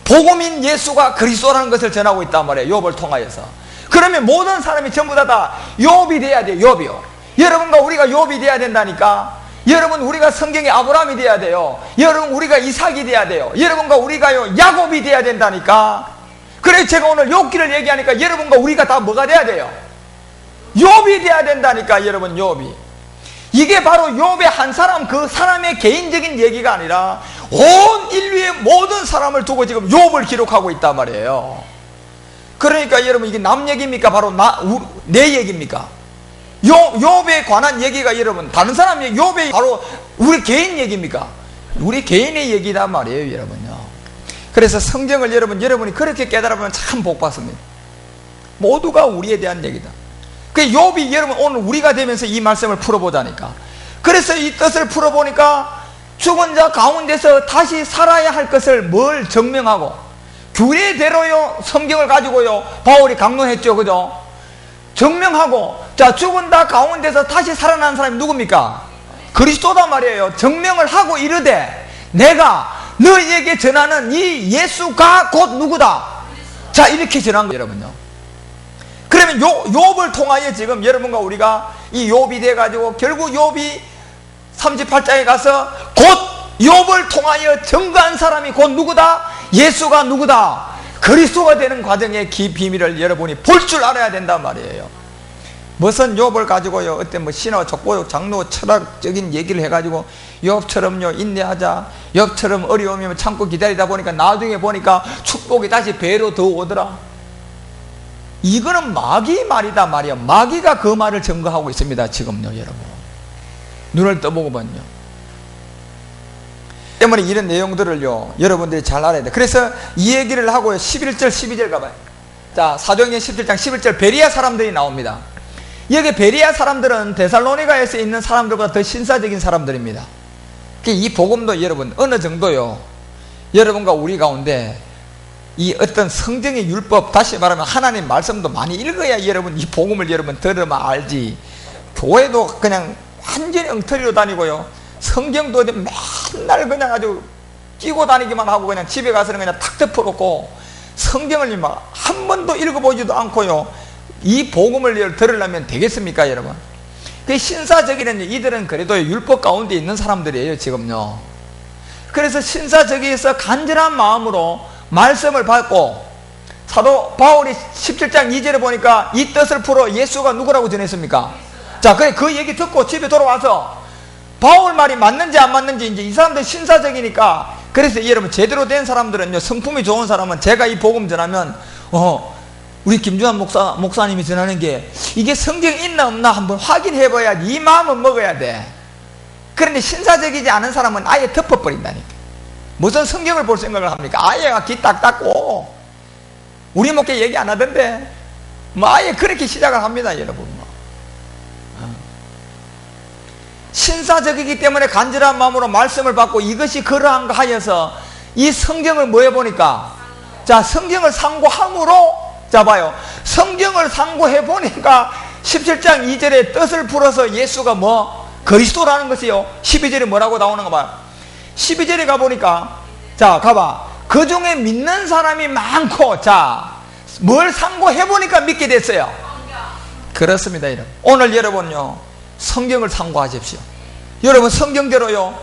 복음인 예수가 그리스도라는 것을 전하고 있단 말이에요. 욥을 통하여서. 그러면 모든 사람이 전부 다 욥이 돼야 돼요. 욥이요. 여러분과 우리가 욥이 돼야 된다니까. 여러분 우리가 성경의 아브라함이 돼야 돼요. 여러분 우리가 이삭이 돼야 돼요. 여러분과 우리가요 야곱이 돼야 된다니까. 그래서 제가 오늘 욥기를 얘기하니까 여러분과 우리가 다 뭐가 돼야 돼요? 욥이 돼야 된다니까. 여러분 욥이. 이게 바로 욥의 한 사람, 그 사람의 개인적인 얘기가 아니라 온 인류의 모든 사람을 두고 지금 욥을 기록하고 있단 말이에요. 그러니까 여러분 이게 남 얘기입니까? 바로 내 얘기입니까? 욥에 관한 얘기가 여러분 다른 사람 얘기, 욥의 바로 우리 개인 얘기입니까? 우리 개인의 얘기단 말이에요 여러분요. 그래서 성경을 여러분이 그렇게 깨달아보면 참 복받습니다. 모두가 우리에 대한 얘기다. 그 욥이 여러분 오늘 우리가 되면서 이 말씀을 풀어보자니까. 그래서 이 뜻을 풀어보니까 죽은 자 가운데서 다시 살아야 할 것을 뭘 증명하고 규례대로요 성경을 가지고요 바울이 강론했죠. 그죠? 증명하고, 자 죽은 자 가운데서 다시 살아난 사람이 누굽니까? 그리스도단 말이에요. 증명을 하고 이르되 내가 너희에게 전하는 이 예수가 곧 누구다. 자 이렇게 전한 거예요 여러분요. 그러면 욥을 통하여 지금 여러분과 우리가 이 욥이 돼가지고 결국 욥이 38장에 가서 곧 욥을 통하여 증거한 사람이 곧 누구다? 예수가 누구다? 그리스도가 되는 과정의 비밀을 여러분이 볼 줄 알아야 된단 말이에요. 무슨 욥을 가지고요 어떤 뭐 신화 족보역 장로 철학적인 얘기를 해가지고 욥처럼요 인내하자, 욥처럼 어려우면 참고 기다리다 보니까 나중에 보니까 축복이 다시 배로 더 오더라. 이거는 마귀 말이다 말이야. 마귀가 그 말을 증거하고 있습니다 지금요 여러분. 눈을 떠보고 보면요. 때문에 이런 내용들을요 여러분들이 잘 알아야 돼. 그래서 이 얘기를 하고요 11절 12절 가봐요. 자 사도행전 17장 11절 베리아 사람들이 나옵니다. 여기 베리아 사람들은 데살로니가에서 있는 사람들보다 더 신사적인 사람들입니다. 이 복음도 여러분 어느 정도요 여러분과 우리 가운데 이 어떤 성경의 율법, 다시 말하면 하나님 말씀도 많이 읽어야 여러분 이 복음을 여러분 들으면 알지. 교회도 그냥 완전히 엉터리로 다니고요 성경도 맨날 그냥 아주 끼고 다니기만 하고 그냥 집에 가서는 그냥 탁 덮어놓고 성경을 막 한 번도 읽어보지도 않고요 이 복음을 들으려면 되겠습니까 여러분? 그 신사적이는 이들은 그래도 율법 가운데 있는 사람들이에요 지금요. 그래서 신사적에서 간절한 마음으로 말씀을 받고, 사도 바울이 17장 2절에 보니까 이 뜻을 풀어 예수가 누구라고 전했습니까? 자, 그 얘기 듣고 집에 돌아와서 바울 말이 맞는지 안 맞는지 이제 이 사람들 신사적이니까, 그래서 여러분 제대로 된 사람들은요, 성품이 좋은 사람은 제가 이 복음 전하면 우리 김주환 목사님이 전하는 게 이게 성경에 있나 없나 한번 확인해 봐야지 이 마음은 먹어야 돼. 그런데 신사적이지 않은 사람은 아예 덮어버린다니까. 무슨 성경을 볼 생각을 합니까? 아예 귀 딱 닫고, 우리 목회 얘기 안 하던데 뭐 아예 그렇게 시작을 합니다 여러분. 신사적이기 때문에 간절한 마음으로 말씀을 받고 이것이 그러한가 하여서 이 성경을 뭐 해보니까, 자, 성경을 상고함으로, 자 봐요, 성경을 상고해 보니까 17장 2절에 뜻을 풀어서 예수가 뭐 그리스도라는 것이요. 12절에 뭐라고 나오는가 봐요. 12절에 가보니까 자 가봐. 그 중에 믿는 사람이 많고 자 뭘 상고해 보니까 믿게 됐어요. 그렇습니다. 여러분. 오늘 여러분요 성경을 상고하십시오. 여러분 성경대로요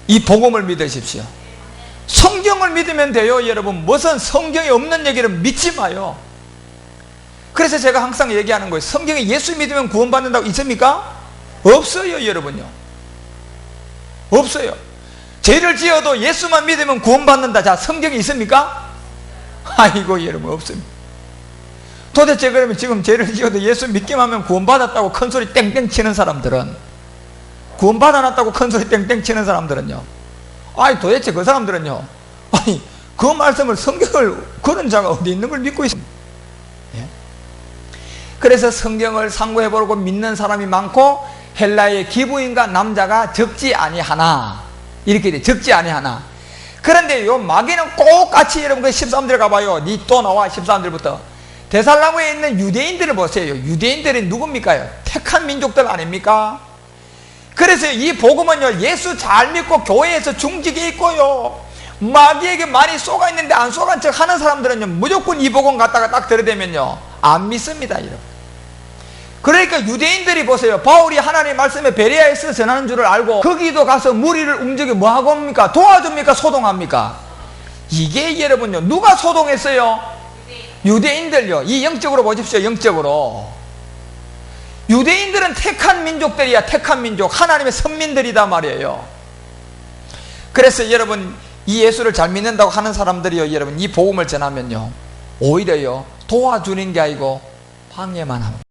이 복음을 믿으십시오. 성경을 믿으면 돼요. 여러분 무슨 성경에 없는 얘기를 믿지 마요. 그래서 제가 항상 얘기하는 거예요. 성경에 예수 믿으면 구원받는다고 있습니까? 없어요. 여러분요 없어요. 죄를 지어도 예수만 믿으면 구원받는다. 자 성경에 있습니까? 아이고 여러분 없습니다. 도대체 그러면 지금 죄를 지어도 예수 믿기만 하면 구원받았다고 큰소리 땡땡 치는 사람들은, 구원받아놨다고 큰소리 땡땡 치는 사람들은요, 아니 도대체 그 사람들은요, 아니 그 말씀을 성경을 그런 자가 어디 있는 걸 믿고 있습니다. 예? 그래서 성경을 상고해보고 믿는 사람이 많고 헬라의 기부인과 남자가 적지 아니하나 이렇게 돼. 적지 아니하나. 그런데 요 마귀는 꼭 같이 여러분 그 13절 가봐요. 니 또 나와 13절부터. 데살로니가에 있는 유대인들을 보세요. 유대인들이 누굽니까? 택한 민족들 아닙니까? 그래서 이 복음은요 예수 잘 믿고 교회에서 중직에 있고요 마귀에게 많이 쏘가 있는데 안 쏘간 척 하는 사람들은요 무조건 이 복음 갖다가 딱 들이대면요 안 믿습니다. 여러분. 그러니까 유대인들이 보세요. 바울이 하나님의 말씀에 베레아에서 전하는 줄을 알고 거기도 가서 무리를 움직여 뭐하고 합니까? 도와줍니까? 소동합니까? 이게 여러분요 누가 소동했어요? 유대인들요. 이 영적으로 보십시오. 영적으로 유대인들은 택한 민족들이야. 택한 민족, 하나님의 선민들이다 말이에요. 그래서 여러분 이 예수를 잘 믿는다고 하는 사람들이요 여러분 이 복음을 전하면요 오히려요 도와주는 게 아니고 방해만 합니다.